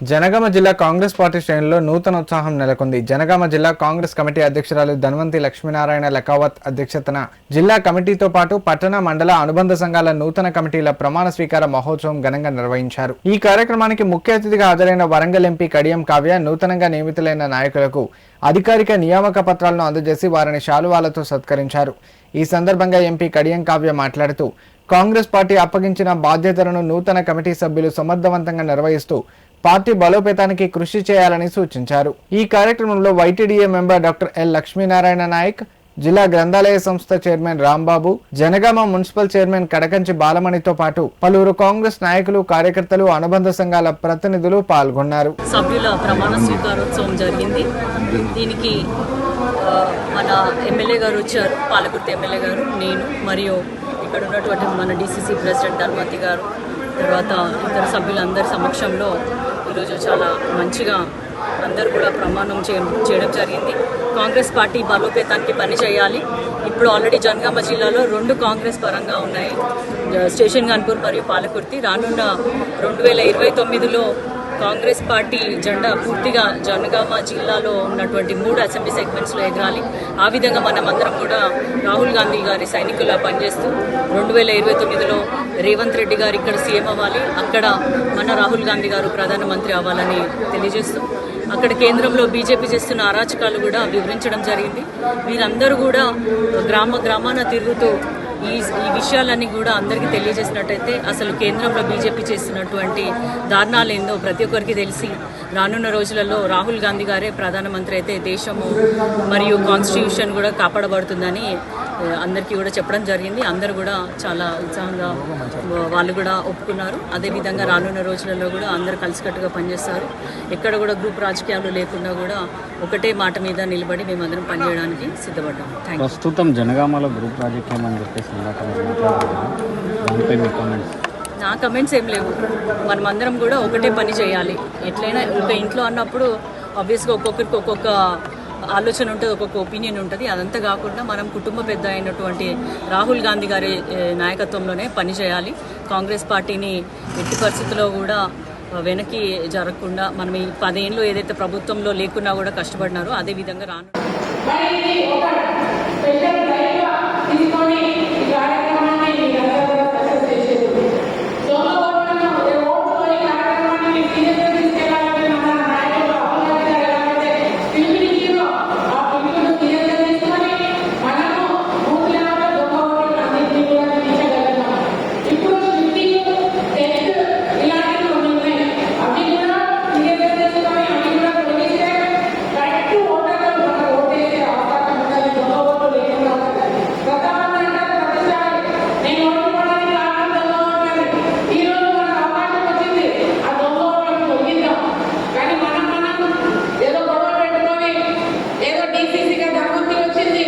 జనగామ జిల్లా కాంగ్రెస్ పార్టీ శ్రేణుల్లో నూతన ఉత్సాహం నెలకొంది. జనగామ జిల్లా కాంగ్రెస్ కమిటీ అధ్యక్షురాలు ధన్వంతి లక్ష్మీనారాయణ లెకావత్ అధ్యక్షతన జిల్లా కమిటీతో పాటు పట్టణ మండల అనుబంధ సంఘాల నూతన కమిటీల ప్రమాణ స్వీకార మహోత్సవం ఘనంగా నిర్వహించారు. ఈ కార్యక్రమానికి ముఖ్య అతిథిగా హాజరైన వరంగల్ ఎంపీ కడియం కావ్య నూతనంగా నియమితులైన నాయకులకు అధికారిక నియామక పత్రాలను అందజేసి వారిని శాలువాలతో సత్కరించారు. ఈ సందర్భంగా ఎంపీ కడియం కావ్య మాట్లాడుతూ కాంగ్రెస్ పార్టీ అప్పగించిన బాధ్యతలను నూతన కమిటీ సభ్యులు సమర్థవంతంగా నిర్వహిస్తూ పార్టీ బలోపేతానికి కృషి చేయాలని సూచించారు. ఈ కార్యక్రమంలో YTDA member doctor L Lakshminarayana Nayak, జిల్లా గ్రంథాలయ సంస్థ chairman Rambabu, Jangaon municipal chairman Kadakanchi బాలమణితో పాటు పలువురు కాంగ్రెస్ నాయకులు, కార్యకర్తలు, అనుబంధ సంఘాల ప్రతినిధులు పాల్గొన్నారు. సభ్యుల ప్రమాణ స్వీకారోత్సవం జరిగింది. దీనికి మన ఎమ్మెల్యే గారు వచ్చారు, పాలకుర్తి ఎమ్మెల్యే గారు, నేను మరియు ఇక్కడ ఉన్నటువంటి మన డిసిసి ప్రెసిడెంట్ ధన్వంతి గారు, తర్వాత ఇతర సభ్యులందరి సమక్షంలో ఈరోజు చాలా మంచిగా అందరూ కూడా ప్రమాణం చేయడం జరిగింది. కాంగ్రెస్ పార్టీ బలోపేతానికి పనిచేయాలి. ఇప్పుడు ఆల్రెడీ జనగామ జిల్లాలో 2 కాంగ్రెస్ పరంగా ఉన్నాయి, స్టేషన్ గన్పూర్ మరియు పాలకుర్తి. రానున్న 2029లో కాంగ్రెస్ పార్టీ జెండా పూర్తిగా జనగామ జిల్లాలో ఉన్నటువంటి 3 అసెంబ్లీ సెగ్మెంట్స్లో ఎగరాలి. ఆ విధంగా మనమందరం కూడా రాహుల్ గాంధీ గారి సైనికులా పనిచేస్తూ 2029లో రేవంత్ రెడ్డి గారు ఇక్కడ సీఎం అవ్వాలి, అక్కడ మన రాహుల్ గాంధీ గారు ప్రధానమంత్రి అవ్వాలని తెలియజేస్తూ అక్కడ కేంద్రంలో బీజేపీ చేస్తున్న అరాచకాలు కూడా వివరించడం జరిగింది. వీరందరూ కూడా గ్రామాన తిరుగుతూ ఈ విషయాలన్నీ కూడా అందరికీ తెలియజేసినట్టయితే అసలు కేంద్రంలో బీజేపీ చేస్తున్నటువంటి దారుణాలు ఏందో ప్రతి ఒక్కరికి తెలిసి రానున్న రోజులలో రాహుల్ గాంధీ గారే ప్రధానమంత్రి అయితే దేశము మరియు కాన్స్టిట్యూషన్ కూడా కాపాడబడుతుందని అందరికీ కూడా చెప్పడం జరిగింది. అందరూ కూడా చాలా ఉత్సాహంగా వాళ్ళు కూడా ఒప్పుకున్నారు. అదేవిధంగా రానున్న రోజులలో కూడా అందరూ కలిసికట్టుగా పనిచేస్తారు. ఎక్కడ కూడా గ్రూప్ రాజకీయాలు లేకుండా కూడా ఒకటే మాట మీద నిలబడి మేమందరం పనిచేయడానికి సిద్ధపడ్డాం. ప్రస్తుతం జనగామలో గ్రూప్ రాజకీయం అని చెప్పేసి నా కమెంట్స్ ఏం లేవు. మనమందరం కూడా ఒకటే పని చేయాలి. ఎట్లయినా ఒక ఇంట్లో అన్నప్పుడు ఆబ్వియస్గా ఒక్కొక్కరికి ఒక్కొక్క ఆలోచన ఉంటుంది, ఒక్కొక్క ఒపీనియన్ ఉంటుంది. అదంతా కాకుండా మనం కుటుంబ పెద్ద అయినటువంటి రాహుల్ గాంధీ గారి నాయకత్వంలోనే పనిచేయాలి. కాంగ్రెస్ పార్టీని ఎట్టి పరిస్థితుల్లో కూడా వెనక్కి జరగకుండా మనం ఈ 10 ఏళ్ళు ఏదైతే ప్రభుత్వంలో లేకున్నా కూడా కష్టపడినారో అదేవిధంగా రాను ఏదో గొడవ పెట్టుకొని ఏదో డీసీసీగా ధర్మంతి వచ్చింది